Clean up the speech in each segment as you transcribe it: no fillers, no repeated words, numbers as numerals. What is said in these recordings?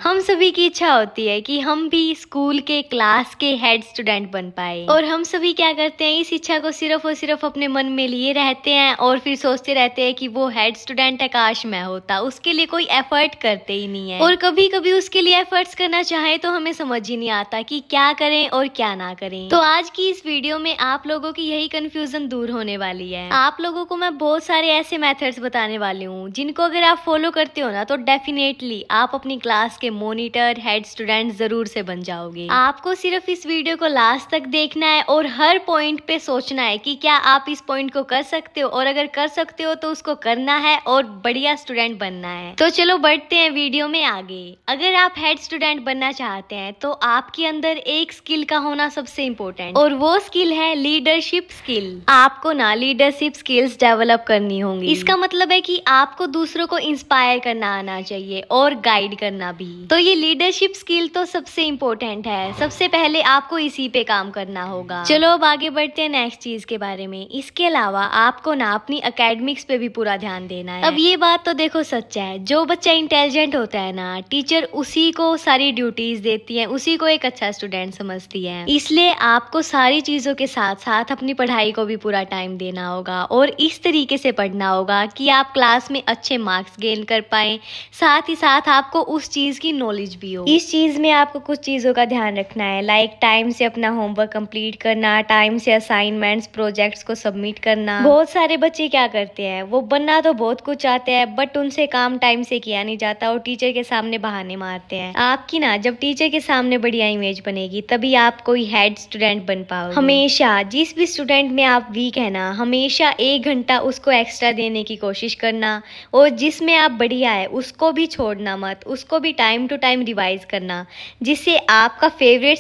हम सभी की इच्छा होती है कि हम भी स्कूल के क्लास के हेड स्टूडेंट बन पाए, और हम सभी क्या करते हैं, इस इच्छा को सिर्फ और सिर्फ अपने मन में लिए रहते हैं और फिर सोचते रहते हैं कि वो हेड स्टूडेंट है, काश मैं होता। उसके लिए कोई एफर्ट करते ही नहीं है, और कभी कभी उसके लिए एफर्ट्स करना चाहे तो हमें समझ ही नहीं आता कि क्या करें और क्या ना करें। तो आज की इस वीडियो में आप लोगों की यही कंफ्यूजन दूर होने वाली है। आप लोगों को मैं बहुत सारे ऐसे मेथड्स बताने वाली हूँ जिनको अगर आप फॉलो करते हो ना तो डेफिनेटली आप अपनी क्लास के मॉनिटर हेड स्टूडेंट जरूर से बन जाओगे। आपको सिर्फ इस वीडियो को लास्ट तक देखना है और हर पॉइंट पे सोचना है कि क्या आप इस पॉइंट को कर सकते हो, और अगर कर सकते हो तो उसको करना है और बढ़िया स्टूडेंट बनना है। तो चलो बढ़ते हैं वीडियो में आगे। अगर आप हेड स्टूडेंट बनना चाहते हैं तो आपके अंदर एक स्किल का होना सबसे इम्पोर्टेंट, और वो स्किल है लीडरशिप स्किल। आपको ना लीडरशिप स्किल्स डेवलप करनी होंगी। इसका मतलब है कि आपको दूसरों को इंस्पायर करना आना चाहिए और गाइड करना भी। तो ये लीडरशिप स्किल तो सबसे इम्पोर्टेंट है। सबसे पहले आपको इसी पे काम करना होगा। चलो अब आगे बढ़ते हैं नेक्स्ट चीज के बारे में। इसके अलावा आपको ना अपनी एकेडमिक्स पे भी पूरा ध्यान देना है। अब ये बात तो देखो सच है, जो बच्चा इंटेलिजेंट होता है ना, टीचर उसी को सारी ड्यूटीज देती है, उसी को एक अच्छा स्टूडेंट समझती है। इसलिए आपको सारी चीजों के साथ साथ अपनी पढ़ाई को भी पूरा टाइम देना होगा और इस तरीके से पढ़ना होगा कि आप क्लास में अच्छे मार्क्स गेन कर पाए, साथ ही साथ आपको उस चीज की नॉलेज भी हो। इस चीज में आपको कुछ चीजों का ध्यान रखना है, लाइक टाइम से अपना होमवर्क कंप्लीट करना, टाइम से असाइनमेंट्स प्रोजेक्ट्स को सबमिट करना। बहुत सारे बच्चे क्या करते हैं, वो बनना तो बहुत कुछ चाहते हैं बट उनसे काम टाइम से किया नहीं जाता और टीचर के सामने बहाने मारते हैं। आपकी ना जब टीचर के सामने बढ़िया इमेज बनेगी तभी आप कोई हेड स्टूडेंट बन पाओगे। हमेशा जिस भी स्टूडेंट में आप वीक है ना, हमेशा 1 घंटा उसको एक्स्ट्रा देने की कोशिश करना, और जिसमें आप बढ़िया है उसको भी छोड़ना मत, उसको भी टाइम टू टाइम रिवाइज करना, जिससे आपका फेवरेट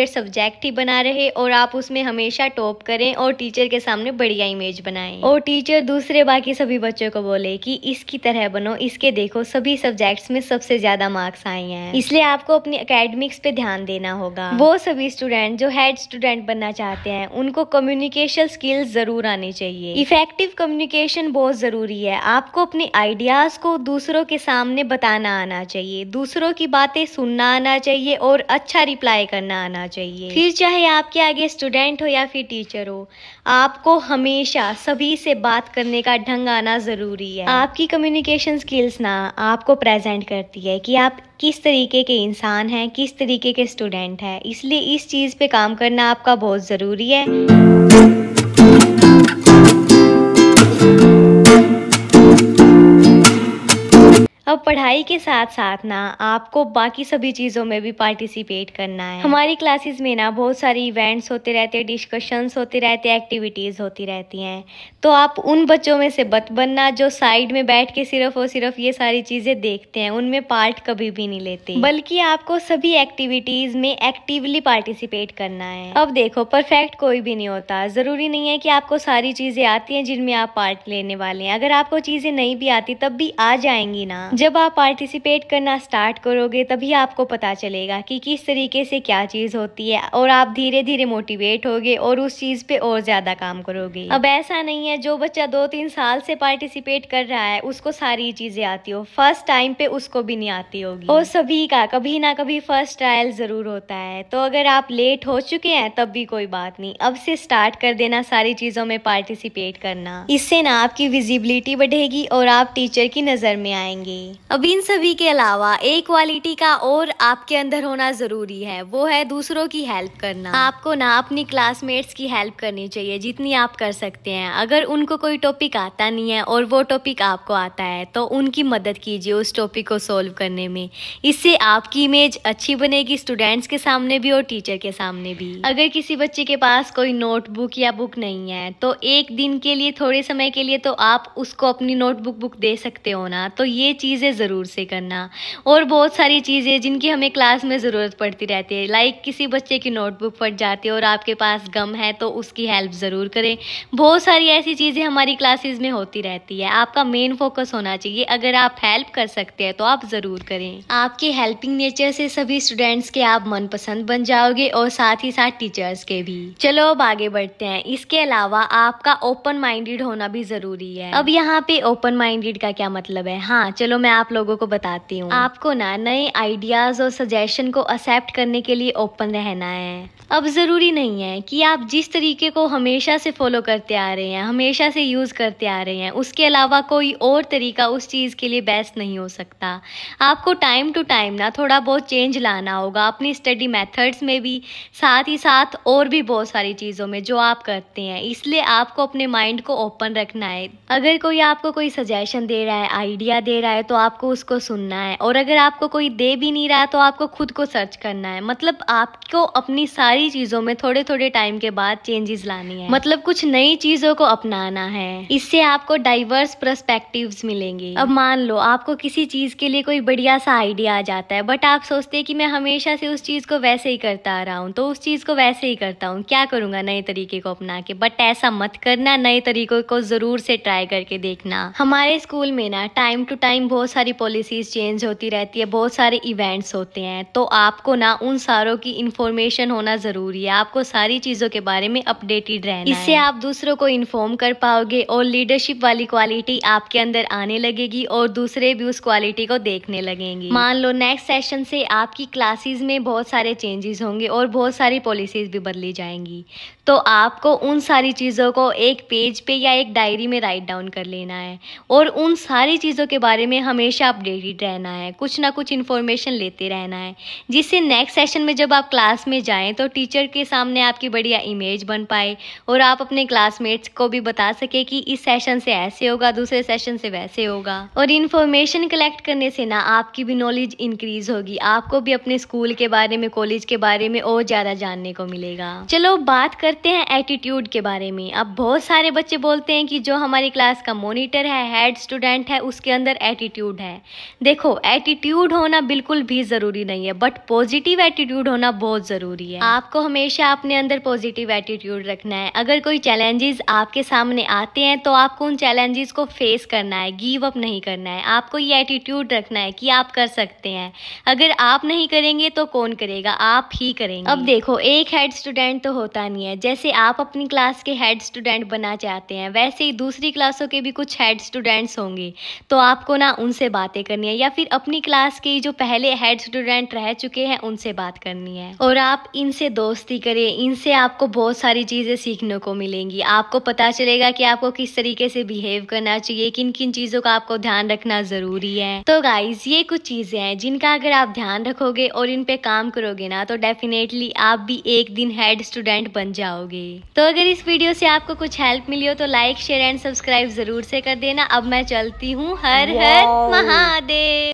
सब्जेक्ट ही बना रहे और आप उसमें हमेशा टॉप करें और टीचर के सामने बढ़िया इमेज बनाएं, और टीचर दूसरे बाकी सभी बच्चों को बोले कि इसकी तरह बनो, इसके देखो सभी सब्जेक्ट्स में सबसे ज्यादा मार्क्स आए हैं। इसलिए आपको अपनी एकेडमिक्स पे ध्यान देना होगा। वो सभी स्टूडेंट जो हेड स्टूडेंट बनना चाहते हैं उनको कम्युनिकेशन स्किल्स जरूर आनी चाहिए। इफेक्टिव कम्युनिकेशन बहुत जरूरी है। आपको अपने आइडियाज को दूसरों के सामने बताना आना चाहिए, दूसरों की बातें सुनना आना चाहिए और अच्छा रिप्लाई करना आना चाहिए। फिर चाहे आपके आगे स्टूडेंट हो या फिर टीचर हो, आपको हमेशा सभी से बात करने का ढंग आना जरूरी है। आपकी कम्युनिकेशन स्किल्स ना आपको प्रेजेंट करती है कि आप किस तरीके के इंसान हैं, किस तरीके के स्टूडेंट हैं। इसलिए इस चीज पे काम करना आपका बहुत जरूरी है। अब पढ़ाई के साथ साथ ना आपको बाकी सभी चीज़ों में भी पार्टिसिपेट करना है। हमारी क्लासेस में ना बहुत सारी इवेंट्स होते रहते हैं, डिस्कशंस होते रहते हैं, एक्टिविटीज़ होती रहती हैं। तो आप उन बच्चों में से मत बनना जो साइड में बैठ के सिर्फ और सिर्फ ये सारी चीज़ें देखते हैं, उनमें पार्ट कभी भी नहीं लेते, बल्कि आपको सभी एक्टिविटीज़ में एक्टिवली पार्टिसिपेट करना है। अब देखो, परफेक्ट कोई भी नहीं होता। ज़रूरी नहीं है कि आपको सारी चीज़ें आती हैं जिनमें आप पार्ट लेने वाले हैं। अगर आपको चीज़ें नहीं भी आती तब भी आ जाएंगी ना। जब आप पार्टिसिपेट करना स्टार्ट करोगे तभी आपको पता चलेगा कि किस तरीके से क्या चीज होती है, और आप धीरे धीरे मोटिवेट होगे और उस चीज पे और ज्यादा काम करोगे। अब ऐसा नहीं है जो बच्चा 2-3 साल से पार्टिसिपेट कर रहा है उसको सारी चीजें आती हो, फर्स्ट टाइम पे उसको भी नहीं आती होगी। और सभी का कभी ना कभी फर्स्ट ट्रायल जरूर होता है। तो अगर आप लेट हो चुके हैं तब भी कोई बात नहीं, अब से स्टार्ट कर देना सारी चीजों में पार्टिसिपेट करना। इससे ना आपकी विजिबिलिटी बढ़ेगी और आप टीचर की नजर में आएंगे। अब इन सभी के अलावा एक क्वालिटी का और आपके अंदर होना जरूरी है, वो है दूसरों की हेल्प करना। आपको ना अपनी क्लासमेट्स की हेल्प करनी चाहिए जितनी आप कर सकते हैं। अगर उनको कोई टॉपिक आता नहीं है और वो टॉपिक आपको आता है तो उनकी मदद कीजिए उस टॉपिक को सॉल्व करने में। इससे आपकी इमेज अच्छी बनेगी स्टूडेंट्स के सामने भी और टीचर के सामने भी। अगर किसी बच्चे के पास कोई नोटबुक या बुक नहीं है तो एक दिन के लिए, थोड़े समय के लिए तो आप उसको अपनी नोटबुक दे सकते हो ना। तो ये चीज चीजें जरूर से करना। और बहुत सारी चीजें जिनकी हमें क्लास में जरूरत पड़ती रहती है, लाइक किसी बच्चे की नोटबुक फट जाती है और आपके पास गम है तो उसकी हेल्प जरूर करें। बहुत सारी ऐसी चीजें हमारी क्लासेस में होती रहती है। आपका मेन फोकस होना चाहिए, अगर आप हेल्प कर सकते हैं तो आप जरूर करें। आपके हेल्पिंग नेचर से सभी स्टूडेंट्स के आप मनपसंद बन जाओगे और साथ ही साथ टीचर्स के भी। चलो अब आगे बढ़ते हैं। इसके अलावा आपका ओपन माइंडेड होना भी जरूरी है। अब यहाँ पे ओपन माइंडेड का क्या मतलब है? हाँ चलो मैं आप लोगों को बताती हूँ। आपको ना नए आइडियाज और सजेशन को एक्सेप्ट करने के लिए ओपन रहना है। अब जरूरी नहीं है कि आप जिस तरीके को हमेशा से फॉलो करते आ रहे हैं, हमेशा से यूज करते आ रहे हैं, उसके अलावा कोई और तरीका उस चीज के लिए बेस्ट नहीं हो सकता। आपको टाइम टू टाइम ना थोड़ा बहुत चेंज लाना होगा अपनी स्टडी मेथड्स में भी, साथ ही साथ और भी बहुत सारी चीज़ों में जो आप करते हैं। इसलिए आपको अपने माइंड को ओपन रखना है। अगर कोई आपको कोई सजेशन दे रहा है, आइडिया दे रहा है, तो आपको उसको सुनना है। और अगर आपको कोई दे भी नहीं रहा तो आपको खुद को सर्च करना है। मतलब आपको अपनी सारी चीज़ों में थोड़े थोड़े टाइम के बाद चेंजेस लानी है, मतलब कुछ नई चीज़ों को अपनाना है। इससे आपको डाइवर्स पर्सपेक्टिव्स मिलेंगे। अब मान लो आपको किसी चीज़ के लिए कोई बढ़िया सा आइडिया आ जाता है, बट आप सोचते हैं कि मैं हमेशा से उस चीज़ को वैसे ही करता आ रहा हूँ, तो उस चीज़ को वैसे ही करता हूँ, क्या करूँगा नए तरीके को अपना के। बट ऐसा मत करना, नए तरीकों को ज़रूर से ट्राई करके देखना। हमारे स्कूल में ना टाइम टू टाइम बहुत सारी पॉलिसीज चेंज होती रहती है, बहुत सारे इवेंट्स होते हैं, तो आपको ना उन सारों की इंफॉर्मेशन होना ज़रूरी है। आपको सारी चीज़ों के बारे में अपडेटेड रहना है। इससे आप दूसरों को इन्फॉर्म कर पाओगे और लीडरशिप वाली क्वालिटी आपके अंदर आने लगेगी और दूसरे भी उस क्वालिटी को देखने लगेंगे। मान लो नेक्स्ट सेशन से आपकी क्लासेस में बहुत सारे चेंजेस होंगे और बहुत सारी पॉलिसीज भी बदली जाएंगी, तो आपको उन सारी चीज़ों को एक पेज पे या एक डायरी में राइट डाउन कर लेना है और उन सारी चीज़ों के बारे में हमेशा अपडेटेड रहना है, कुछ ना कुछ इन्फॉर्मेशन लेते रहना है, जिससे नेक्स्ट सेशन में जब आप क्लास में जाएं तो टीचर के सामने आपकी बढ़िया इमेज बन पाए और आप अपने क्लासमेट्स को भी बता सके कि इस सेशन से ऐसे होगा, दूसरे सेशन से वैसे होगा। और इन्फॉर्मेशन कलेक्ट करने से ना आपकी भी नॉलेज इंक्रीज होगी, आपको भी अपने स्कूल के बारे में, कॉलेज के बारे में और ज़्यादा जानने को मिलेगा। चलो बात करते हैं एटीट्यूड के बारे में। अब बहुत सारे बच्चे बोलते हैं कि जो हमारी क्लास का मॉनिटर है, हेड स्टूडेंट है, उसके अंदर एटीट्यूड है। देखो एटीट्यूड होना बिल्कुल भी ज़रूरी नहीं है, बट पॉजिटिव एटीट्यूड होना बहुत ज़रूरी है। आपको हमेशा अपने अंदर पॉजिटिव एटीट्यूड रखना है। अगर कोई चैलेंजेस आपके सामने आते हैं तो आपको उन चैलेंजेस को फेस करना है, गिव अप नहीं करना है। आपको ये एटीट्यूड रखना है कि आप कर सकते हैं। अगर आप नहीं करेंगे तो कौन करेगा? आप ही करेंगे। अब देखो एक हेड स्टूडेंट तो होता नहीं है, जैसे आप अपनी क्लास के हेड स्टूडेंट बनना चाहते हैं वैसे ही दूसरी क्लासों के भी कुछ हेड स्टूडेंट्स होंगे, तो आपको ना उनसे बातें करनी है या फिर अपनी क्लास के जो पहले हेड स्टूडेंट रह चुके हैं उनसे बात करनी है और आप इनसे दोस्ती करें। इनसे आपको बहुत सारी चीज़ें सीखने को मिलेंगी। आपको पता चलेगा कि आपको किस तरीके से बिहेव करना चाहिए, किन किन चीज़ों का आपको ध्यान रखना ज़रूरी है। तो गाइज ये कुछ चीज़ें हैं जिनका अगर आप ध्यान रखोगे और इन पे काम करोगे ना तो डेफिनेटली आप भी एक दिन हेड स्टूडेंट बन जाओगे। तो अगर इस वीडियो से आपको कुछ हेल्प मिली हो तो लाइक, शेयर एंड सब्सक्राइब जरूर से कर देना। अब मैं चलती हूँ। हर हर महादेव।